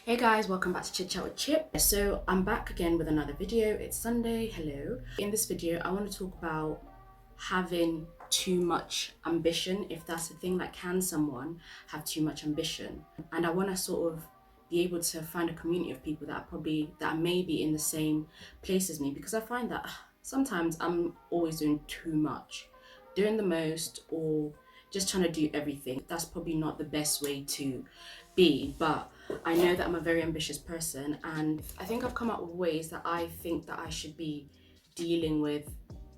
Hey guys, welcome back to Chit Chat with Chip. So I'm back again with another video. It's Sunday, hello. In this video, I want to talk about having too much ambition, if that's a thing. Like, can someone have too much ambition? And I want to sort of be able to find a community of people that are maybe in the same place as me, because I find that sometimes I'm always doing too much, doing the most, or just trying to do everything. That's probably not the best way to be, but I know that I'm a very ambitious person, and I think I've come up with ways that I think that I should be dealing with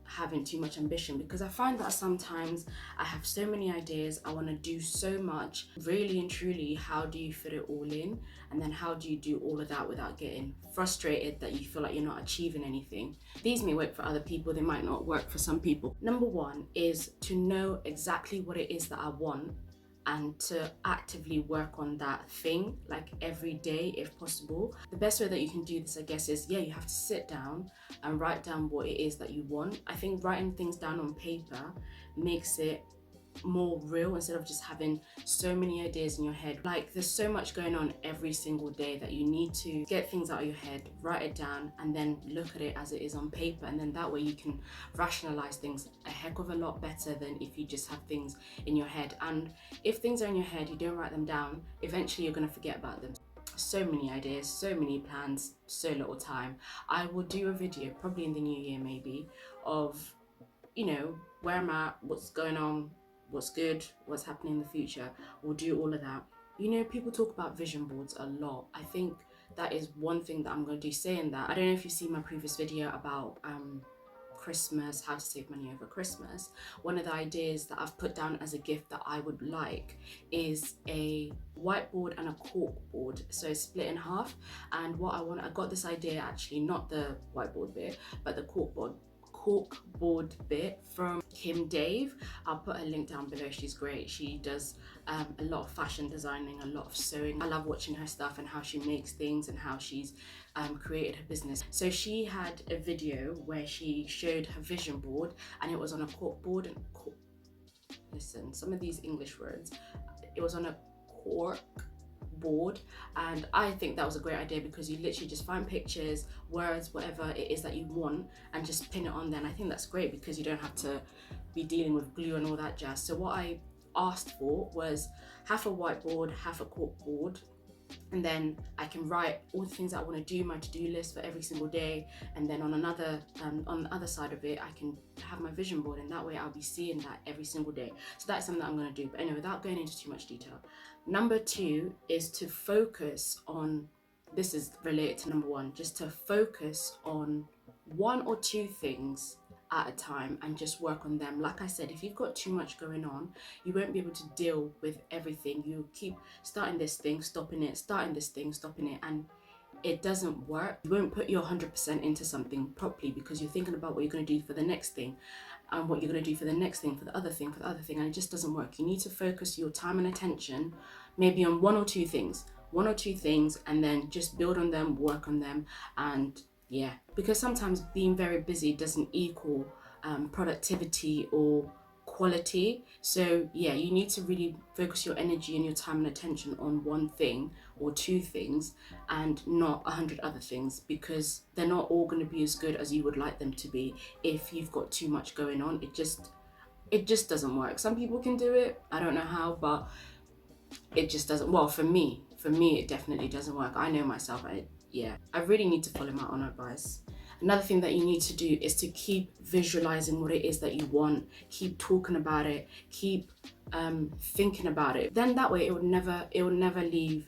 having too much ambition, because I find that sometimes I have so many ideas, I want to do so much. Really and truly, how do you fit it all in? And then how do you do all of that without getting frustrated that you feel like you're not achieving anything? These may work for other people, they might not work for some people. Number one is to know exactly what it is that I want and to actively work on that thing, like every day if possible. The best way that you can do this, I guess, is you have to sit down and write down what it is that you want. I think writing things down on paper makes it more real instead of just having so many ideas in your head. Like, there's so much going on every single day that you need to get things out of your head, write it down, and then look at it as it is on paper. And then that way you can rationalize things a heck of a lot better than if you just have things in your head. And if things are in your head, you don't write them down, eventually you're going to forget about them. So many ideas, so many plans, so little time. I will do a video probably in the new year, maybe, of where I'm at, what's going on, what's good, what's happening in the future. We'll do all of that. People talk about vision boards a lot. I think that is one thing that I'm going to do. Saying that, I don't know if you've seen my previous video about Christmas, how to save money over Christmas. One of the ideas that I've put down as a gift that I would like is a whiteboard and a cork board, so it's split in half. And I got this idea, actually not the whiteboard bit but the cork board bit, from Kim Dave. I'll put her link down below. She's great. She does a lot of fashion designing, a lot of sewing. I love watching her stuff and how she makes things and how she's created her business. So she had a video where she showed her vision board, and it was on a cork board. And listen, some of these English words, it was on a cork board, and I think that was a great idea, because you literally just find pictures, words, whatever it is that you want, and just pin it on there. And I think that's great because you don't have to be dealing with glue and all that jazz. So what I asked for was half a whiteboard, half a cork board, and then I can write all the things that I want to do, my to-do list for every single day, and then on the other side of it, I can have my vision board, and that way I'll be seeing that every single day. So that's something that I'm going to do. But anyway, without going into too much detail, number two is to focus on, this is related to number one, just to focus on one or two things at a time and just work on them. Like I said, if you've got too much going on, you won't be able to deal with everything. You keep starting this thing, stopping it, starting this thing, stopping it, and it doesn't work. You won't put your 100% into something properly because you're thinking about what you're going to do for the next thing, and what you're going to do for the next thing, for the other thing, and it just doesn't work. You need to focus your time and attention maybe on one or two things, and then just build on them, work on them. And because sometimes being very busy doesn't equal productivity or quality. So you need to really focus your energy and your time and attention on one thing or two things, and not 100 other things, because they're not all going to be as good as you would like them to be if you've got too much going on. It just doesn't work. Some people can do it, I don't know how, but it just doesn't. Well, for me it definitely doesn't work. I know myself. I really need to follow my own advice. Another thing that you need to do is to keep visualizing what it is that you want, keep talking about it, keep thinking about it. Then that way it will never leave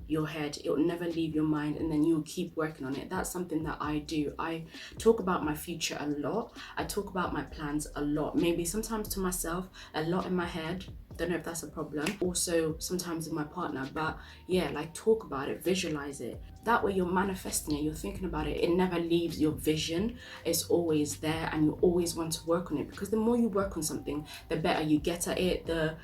your head, it will never leave your mind, and then you'll keep working on it. That's something that I do. I talk about my future a lot. I talk about my plans a lot, maybe sometimes to myself, a lot in my head. Don't know if that's a problem. Also sometimes with my partner, but talk about it, visualize it. That way you're manifesting it, you're thinking about it. It never leaves your vision. It's always there, and you always want to work on it, because the more you work on something, the better you get at it, the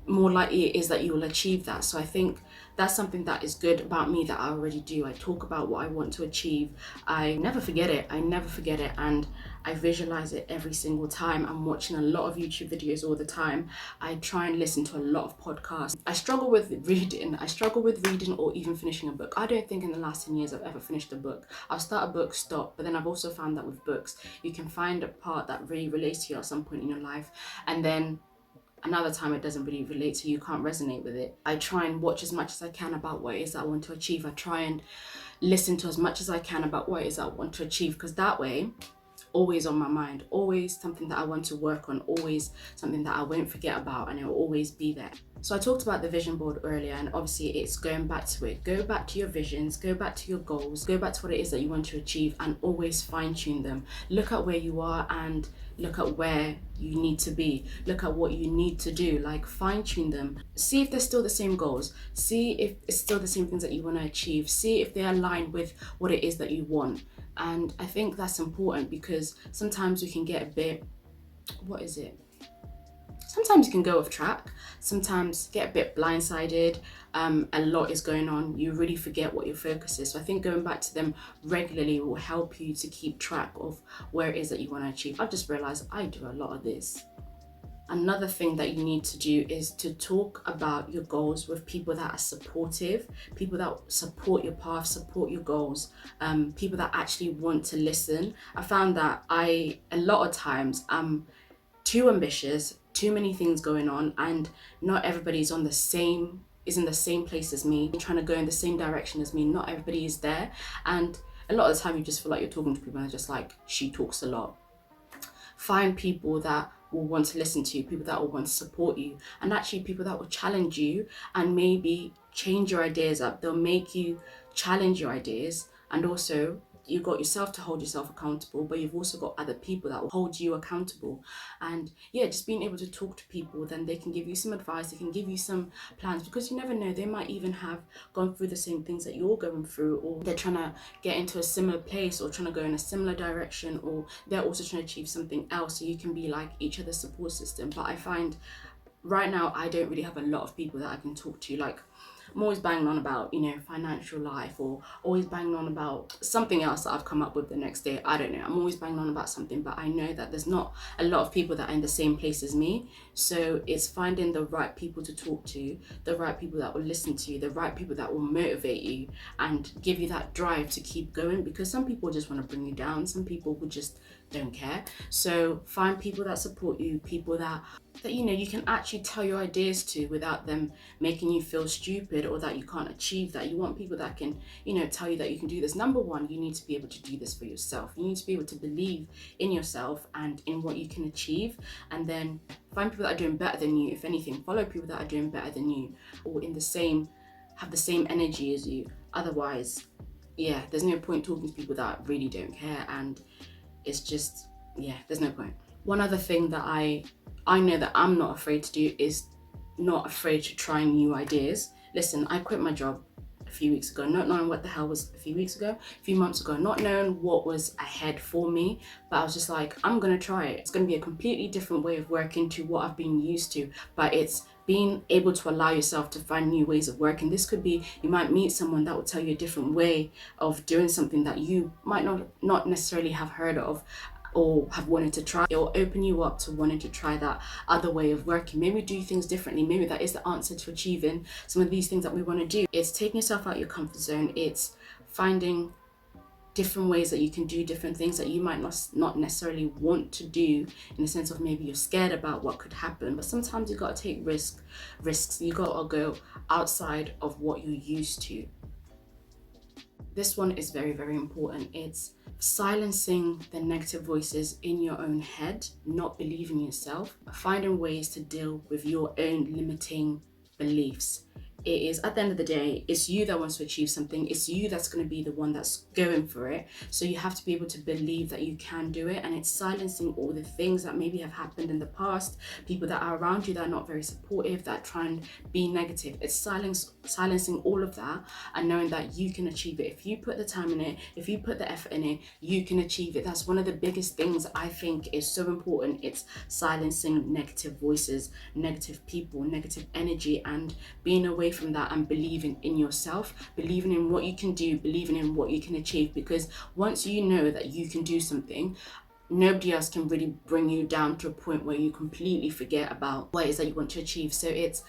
more likely it is that you will achieve that. So I think that's something that is good about me that I already do. I talk about what I want to achieve. I never forget it. And I visualize it every single time. I'm watching a lot of YouTube videos all the time. I try and listen to a lot of podcasts. I struggle with reading. Or even finishing a book. I don't think in the last 10 years I've ever finished a book. I'll start a book, stop, but then I've also found that with books, you can find a part that really relates to you at some point in your life, and then another time it doesn't really relate to you, can't resonate with it. I try and watch as much as I can about what it is that I want to achieve. I try and listen to as much as I can about what it is that I want to achieve, because that way, always on my mind, always something that I want to work on, always something that I won't forget about, and it will always be there. So I talked about the vision board earlier, and obviously it's going back to it. Go back to your visions, go back to your goals, go back to what it is that you want to achieve, and always fine tune them. Look at where you are and look at where you need to be. Look at what you need to do, like fine tune them. See if they're still the same goals. See if it's still the same things that you want to achieve. See if they align with what it is that you want. And I think that's important, because sometimes we can get a bit, sometimes you can go off track, sometimes get a bit blindsided, a lot is going on, you really forget what your focus is. So I think going back to them regularly will help you to keep track of where it is that you want to achieve. I've just realized I do a lot of this. Another thing that you need to do is to talk about your goals with people that are supportive, people that support your path, support your goals, people that actually want to listen. I found that a lot of times I'm too ambitious, too many things going on, and not everybody's in the same place as me, trying to go in the same direction as me. Not everybody is there, and a lot of the time you just feel like you're talking to people and they're just like, she talks a lot. Find people that will want to listen to you, people that will want to support you, and actually people that will challenge you and maybe change your ideas up. They'll make you challenge your ideas, and also you've got yourself to hold yourself accountable, but you've also got other people that will hold you accountable. And yeah, just being able to talk to people, then they can give you some advice, they can give you some plans, because you never know, they might even have gone through the same things that you're going through, or they're trying to get into a similar place, or trying to go in a similar direction, or they're also trying to achieve something else, so you can be like each other's support system. But I find right now I don't really have a lot of people that I can talk to. Like, I'm always banging on about, financial life, or always banging on about something else that I've come up with the next day. I don't know. I'm always banging on about something, but I know that there's not a lot of people that are in the same place as me. So it's finding the right people to talk to, the right people that will listen to you, the right people that will motivate you and give you that drive to keep going, because some people just want to bring you down. Some people will just don't care. So find people that support you, people that you can actually tell your ideas to without them making you feel stupid or that you can't achieve that. You want people that can, tell you that you can do this. Number one, you need to be able to do this for yourself. You need to be able to believe in yourself and in what you can achieve. And then find people that are doing better than you. If anything, follow people that are doing better than you, or have the same energy as you. Otherwise, there's no point talking to people that really don't care, and it's just, there's no point. One other thing that I know that I'm not afraid to do is not afraid to try new ideas. Listen, I quit my job a few weeks ago, not knowing what the hell was a few months ago, not knowing what was ahead for me, but I was just like, I'm gonna try it. It's gonna be a completely different way of working to what I've been used to, but it's being able to allow yourself to find new ways of working. This could be, you might meet someone that will tell you a different way of doing something that you might not necessarily have heard of or have wanted to try. It will open you up to wanting to try that other way of working. Maybe do things differently. Maybe that is the answer to achieving some of these things that we want to do. It's taking yourself out of your comfort zone. It's finding different ways that you can do different things that you might not necessarily want to do, in the sense of maybe you're scared about what could happen. But sometimes you got to take risks. You got to go outside of what you're used to. This one is very, very important. It's silencing the negative voices in your own head, not believing yourself, finding ways to deal with your own limiting beliefs. It is, at the end of the day, it's you that wants to achieve something. It's you that's going to be the one that's going for it. So you have to be able to believe that you can do it. And it's silencing all the things that maybe have happened in the past, people that are around you that are not very supportive, that try and be negative. It's silencing all of that and knowing that you can achieve it. If you put the time in it, if you put the effort in it, you can achieve it. That's one of the biggest things I think is so important. It's silencing negative voices, negative people, negative energy, and being away from that and believing in yourself, believing in what you can do, believing in what you can achieve. Because once you know that you can do something, nobody else can really bring you down to a point where you completely forget about what it is that you want to achieve. So it's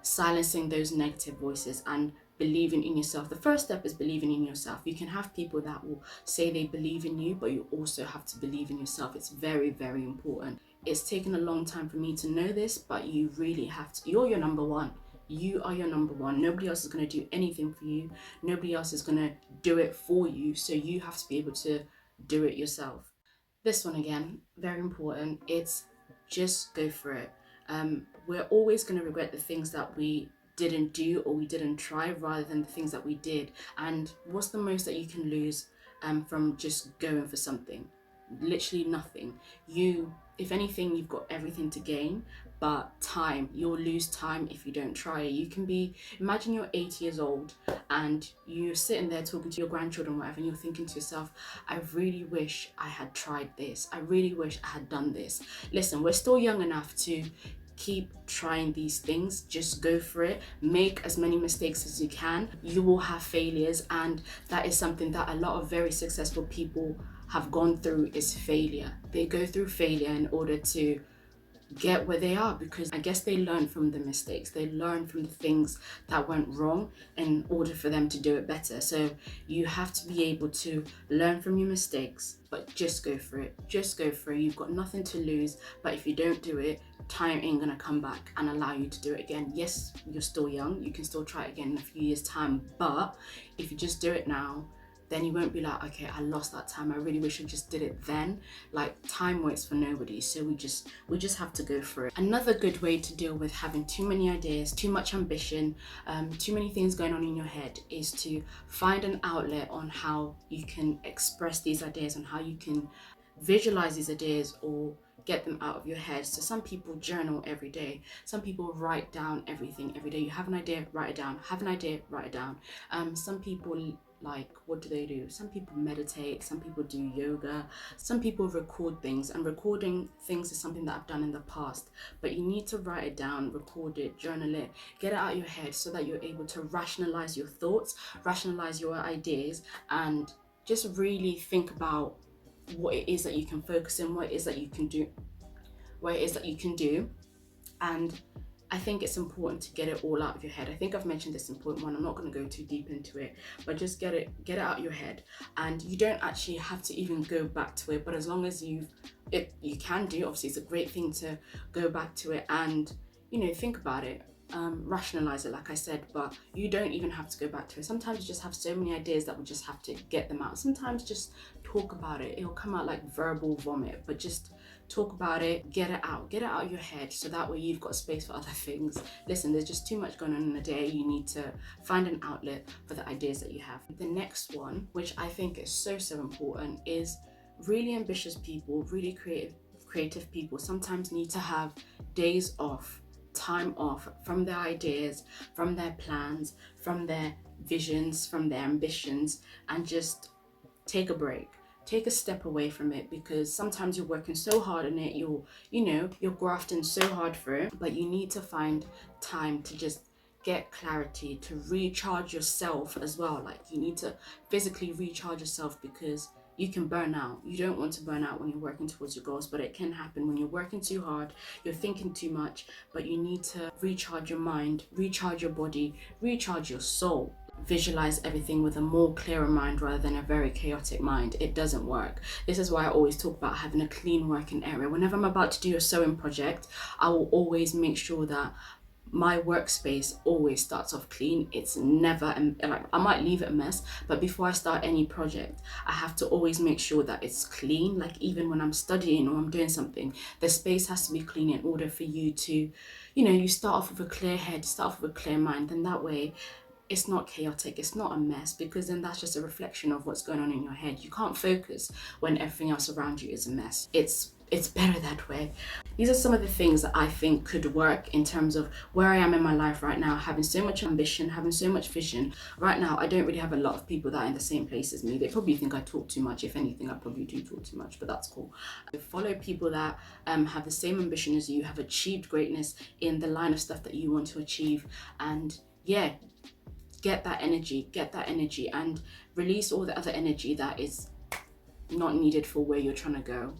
silencing those negative voices and believing in yourself. The first step is believing in yourself. You can have people that will say they believe in you, but you also have to believe in yourself. It's very, very important. It's taken a long time for me to know this, but you really have to. You're your number one. You are your number one. Nobody else is going to do anything for you. Nobody else is going to do it for you. So you have to be able to do it yourself. This one again, very important. It's just go for it. We're always going to regret the things that we didn't do or we didn't try rather than the things that we did. And what's the most that you can lose from just going for something? Literally nothing. If anything, you've got everything to gain, but time, you'll lose time if you don't try it. You can imagine you're 8 years old and you're sitting there talking to your grandchildren, whatever, and you're thinking to yourself, I really wish I had tried this. I really wish I had done this. Listen, we're still young enough to keep trying these things. Just go for it. Make as many mistakes as you can. You will have failures, and that is something that a lot of very successful people have gone through, is failure. They go through failure in order to get where they are, because I guess they learn from the mistakes. They learn from the things that went wrong in order for them to do it better. So you have to be able to learn from your mistakes, but just go for it. Just go for it. You've got nothing to lose, but if you don't do it, time ain't gonna come back and allow you to do it again. Yes, you're still young. You can still try it again in a few years' time, but if you just do it now, then you won't be like, okay, I lost that time. I really wish I just did it then. Like, time waits for nobody. So we just have to go for it. Another good way to deal with having too many ideas, too much ambition, too many things going on in your head, is to find an outlet on how you can express these ideas, on how you can visualize these ideas or get them out of your head. So some people journal every day. Some people write down everything every day. You have an idea, write it down. Have an idea, write it down. Some people, like, what do? Some people meditate, some people do yoga, some people record things, and recording things is something that I've done in the past, but you need to write it down, record it, journal it, get it out of your head so that you're able to rationalize your thoughts, rationalize your ideas, and just really think about what it is that you can focus on, what it is that you can do, and I think it's important to get it all out of your head. I think I've mentioned this in point one. I'm not going to go too deep into it, but just get it out of your head. And you don't actually have to even go back to it, but as long as you can do, obviously it's a great thing to go back to it and, think about it. Rationalize it, like I said, but you don't even have to go back to it. Sometimes you just have so many ideas that we just have to get them out. Sometimes just talk about it. It'll come out like verbal vomit, but just talk about it, get it out of your head, so that way you've got space for other things. Listen, there's just too much going on in a day. You need to find an outlet for the ideas that you have. The next one, which I think is so important, is really ambitious people, really creative people sometimes need to have days off, time off from their ideas, from their plans, from their visions, from their ambitions, and just take a break. Take a step away from it, because sometimes you're working so hard on it, you're grafting so hard for it, but you need to find time to just get clarity, to recharge yourself as well. Like, you need to physically recharge yourself, because you can burn out. You don't want to burn out when you're working towards your goals, but it can happen when you're working too hard, you're thinking too much, but you need to recharge your mind, recharge your body, recharge your soul. Visualize everything with a more clearer mind rather than a very chaotic mind. It doesn't work. This is why I always talk about having a clean working area. Whenever I'm about to do a sewing project, I will always make sure that my workspace always starts off clean. It's never, like, I might leave it a mess, but before I start any project, I have to always make sure that it's clean. Like, even when I'm studying or I'm doing something, the space has to be clean in order for you to, you start off with a clear head, start off with a clear mind, and that way it's not chaotic, it's not a mess, because then that's just a reflection of what's going on in your head. You can't focus when everything else around you is a mess. It's better that way. These are some of the things that I think could work in terms of where I am in my life right now, having so much ambition, having so much vision. Right now, I don't really have a lot of people that are in the same place as me. They probably think I talk too much. If anything, I probably do talk too much, but that's cool. Follow people that have the same ambition as you, have achieved greatness in the line of stuff that you want to achieve, and yeah, get that energy and release all the other energy that is not needed for where you're trying to go.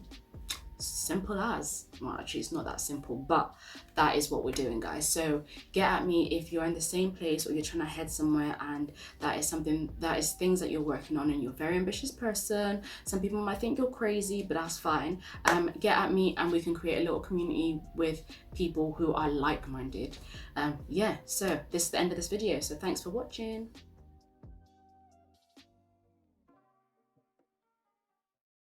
Simple as. Well, actually it's not that simple, but that is what we're doing, guys. So get at me if you're in the same place or you're trying to head somewhere and that is things that you're working on and you're a very ambitious person. Some people might think you're crazy, but that's fine. Get at me and we can create a little community with people who are like-minded. Yeah, so this is the end of this video, so thanks for watching.